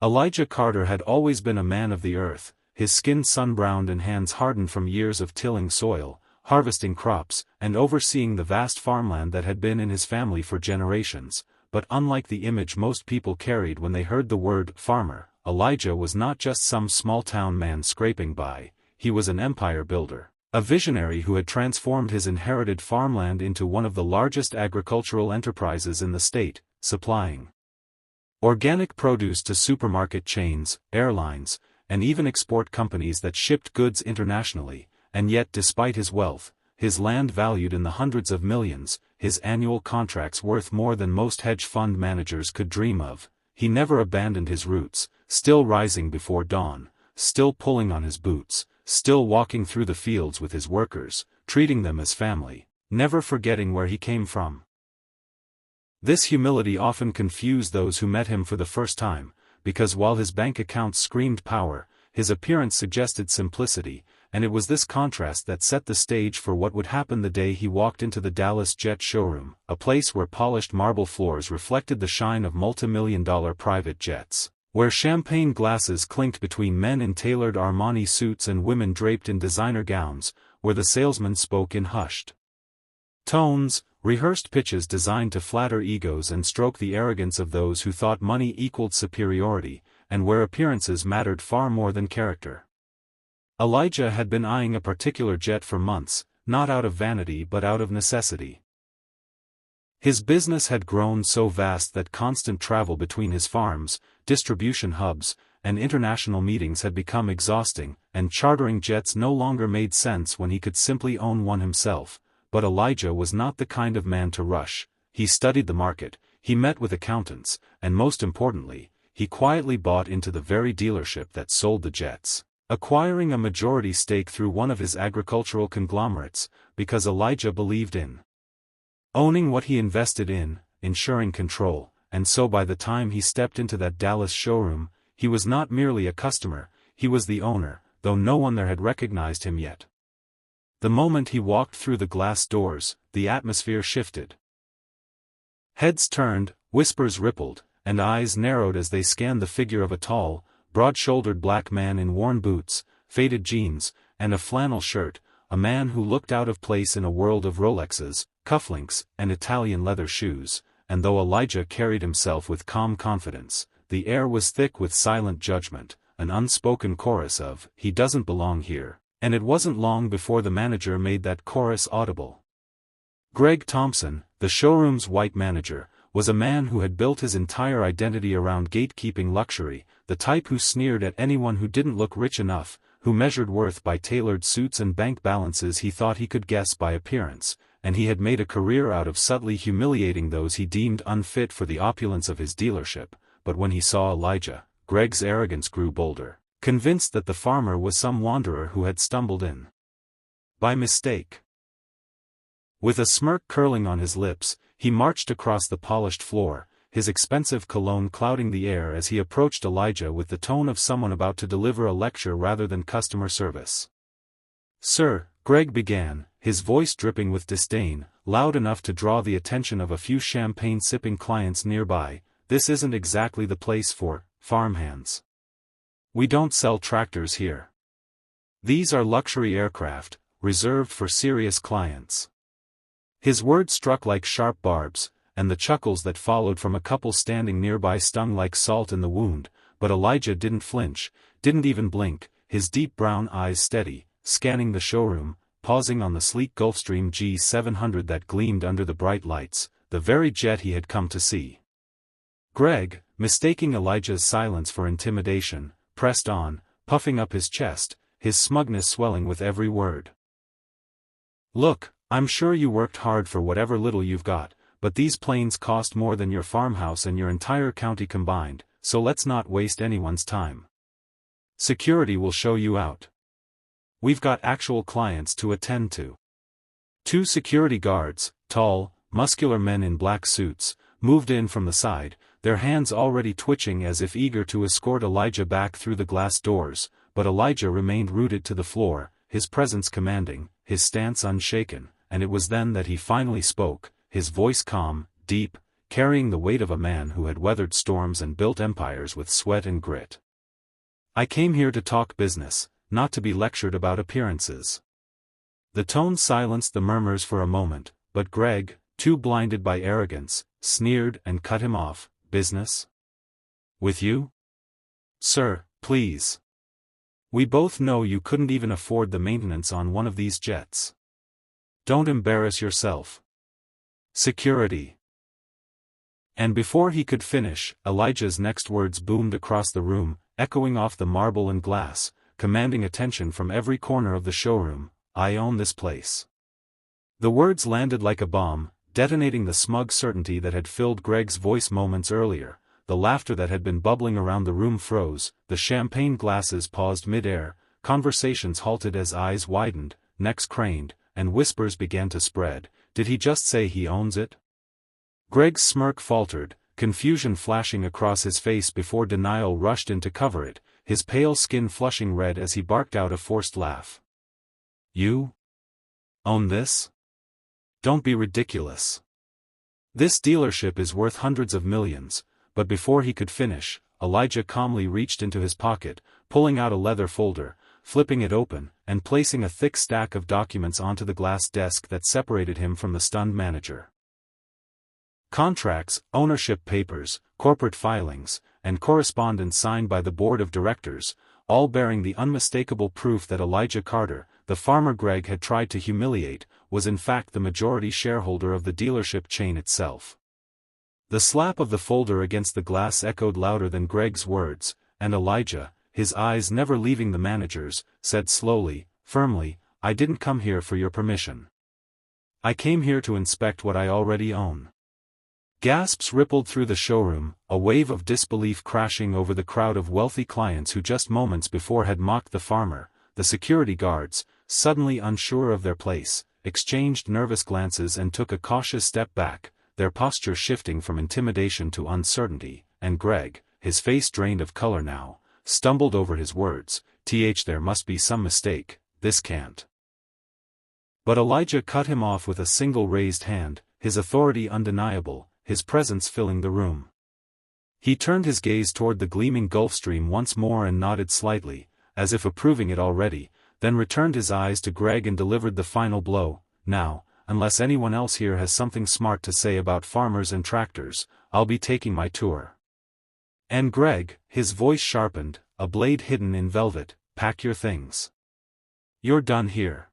Elijah Carter had always been a man of the earth, his skin sun-browned and hands hardened from years of tilling soil, harvesting crops, and overseeing the vast farmland that had been in his family for generations. But unlike the image most people carried when they heard the word farmer, Elijah was not just some small-town man scraping by, he was an empire builder, a visionary who had transformed his inherited farmland into one of the largest agricultural enterprises in the state, supplying organic produce to supermarket chains, airlines, and even export companies that shipped goods internationally. And yet despite his wealth, his land valued in the hundreds of millions, his annual contracts worth more than most hedge fund managers could dream of, he never abandoned his roots, still rising before dawn, still pulling on his boots, still walking through the fields with his workers, treating them as family, never forgetting where he came from. This humility often confused those who met him for the first time, because while his bank accounts screamed power, his appearance suggested simplicity, and it was this contrast that set the stage for what would happen the day he walked into the Dallas Jet showroom, a place where polished marble floors reflected the shine of multi-million-dollar private jets, where champagne glasses clinked between men in tailored Armani suits and women draped in designer gowns, where the salesman spoke in hushed tones, rehearsed pitches designed to flatter egos and stroke the arrogance of those who thought money equaled superiority, and where appearances mattered far more than character. Elijah had been eyeing a particular jet for months, not out of vanity but out of necessity. His business had grown so vast that constant travel between his farms, distribution hubs, and international meetings had become exhausting, and chartering jets no longer made sense when he could simply own one himself. But Elijah was not the kind of man to rush. He studied the market, he met with accountants, and most importantly, he quietly bought into the very dealership that sold the jets, acquiring a majority stake through one of his agricultural conglomerates, because Elijah believed in owning what he invested in, ensuring control, and so by the time he stepped into that Dallas showroom, he was not merely a customer, he was the owner, though no one there had recognized him yet. The moment he walked through the glass doors, the atmosphere shifted. Heads turned, whispers rippled, and eyes narrowed as they scanned the figure of a tall, broad-shouldered black man in worn boots, faded jeans, and a flannel shirt, a man who looked out of place in a world of Rolexes, cufflinks, and Italian leather shoes, and though Elijah carried himself with calm confidence, the air was thick with silent judgment, an unspoken chorus of, "He doesn't belong here," and it wasn't long before the manager made that chorus audible. Greg Thompson, the showroom's white manager, was a man who had built his entire identity around gatekeeping luxury, the type who sneered at anyone who didn't look rich enough, who measured worth by tailored suits and bank balances he thought he could guess by appearance, and he had made a career out of subtly humiliating those he deemed unfit for the opulence of his dealership. But when he saw Elijah, Greg's arrogance grew bolder, convinced that the farmer was some wanderer who had stumbled in by mistake. With a smirk curling on his lips, he marched across the polished floor, his expensive cologne clouding the air as he approached Elijah with the tone of someone about to deliver a lecture rather than customer service. "Sir," Greg began, his voice dripping with disdain, loud enough to draw the attention of a few champagne-sipping clients nearby, "this isn't exactly the place for farmhands. We don't sell tractors here. These are luxury aircraft, reserved for serious clients." His words struck like sharp barbs, and the chuckles that followed from a couple standing nearby stung like salt in the wound, but Elijah didn't flinch, didn't even blink, his deep brown eyes steady, scanning the showroom, pausing on the sleek Gulfstream G700 that gleamed under the bright lights, the very jet he had come to see. Greg, mistaking Elijah's silence for intimidation, pressed on, puffing up his chest, his smugness swelling with every word. "Look, I'm sure you worked hard for whatever little you've got, but these planes cost more than your farmhouse and your entire county combined, so let's not waste anyone's time. Security will show you out. We've got actual clients to attend to." Two security guards, tall, muscular men in black suits, moved in from the side, their hands already twitching as if eager to escort Elijah back through the glass doors, but Elijah remained rooted to the floor, his presence commanding, his stance unshaken, and it was then that he finally spoke, his voice calm, deep, carrying the weight of a man who had weathered storms and built empires with sweat and grit. "I came here to talk business, not to be lectured about appearances." The tone silenced the murmurs for a moment, but Greg, too blinded by arrogance, sneered and cut him off. "Business? With you? Sir, please. We both know you couldn't even afford the maintenance on one of these jets. Don't embarrass yourself. Security." And before he could finish, Elijah's next words boomed across the room, echoing off the marble and glass, commanding attention from every corner of the showroom. "I own this place." The words landed like a bomb, detonating the smug certainty that had filled Greg's voice moments earlier. The laughter that had been bubbling around the room froze, the champagne glasses paused mid-air, conversations halted as eyes widened, necks craned, and whispers began to spread. Did he just say he owns it? Greg's smirk faltered, confusion flashing across his face before denial rushed in to cover it, his pale skin flushing red as he barked out a forced laugh. "You own this? Don't be ridiculous. This dealership is worth hundreds of millions." But before he could finish, Elijah calmly reached into his pocket, pulling out a leather folder, flipping it open, and placing a thick stack of documents onto the glass desk that separated him from the stunned manager. Contracts, ownership papers, corporate filings, and correspondence signed by the board of directors, all bearing the unmistakable proof that Elijah Carter, the farmer Greg had tried to humiliate, was in fact the majority shareholder of the dealership chain itself. The slap of the folder against the glass echoed louder than Greg's words, and Elijah, his eyes never leaving the manager's, said slowly, firmly, "I didn't come here for your permission. I came here to inspect what I already own." Gasps rippled through the showroom, a wave of disbelief crashing over the crowd of wealthy clients who just moments before had mocked the farmer. The security guards, suddenly unsure of their place, exchanged nervous glances and took a cautious step back, their posture shifting from intimidation to uncertainty, and Greg, his face drained of color now, stumbled over his words. There must be some mistake, this can't." But Elijah cut him off with a single raised hand, his authority undeniable, his presence filling the room. He turned his gaze toward the gleaming Gulf Stream once more and nodded slightly, as if approving it already, then returned his eyes to Greg and delivered the final blow. "Now, unless anyone else here has something smart to say about farmers and tractors, I'll be taking my tour." And Greg, his voice sharpened, a blade hidden in velvet, "Pack your things. You're done here."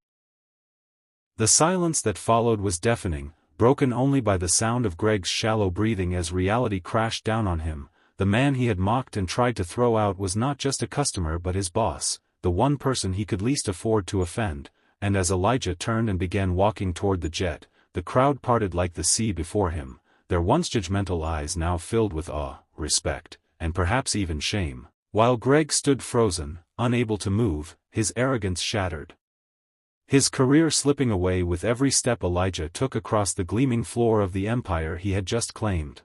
The silence that followed was deafening, broken only by the sound of Greg's shallow breathing as reality crashed down on him. The man he had mocked and tried to throw out was not just a customer but his boss, the one person he could least afford to offend. And as Elijah turned and began walking toward the jet, the crowd parted like the sea before him, their once judgmental eyes now filled with awe, respect, and perhaps even shame, while Greg stood frozen, unable to move, his arrogance shattered. His career slipping away with every step Elijah took across the gleaming floor of the empire he had just claimed.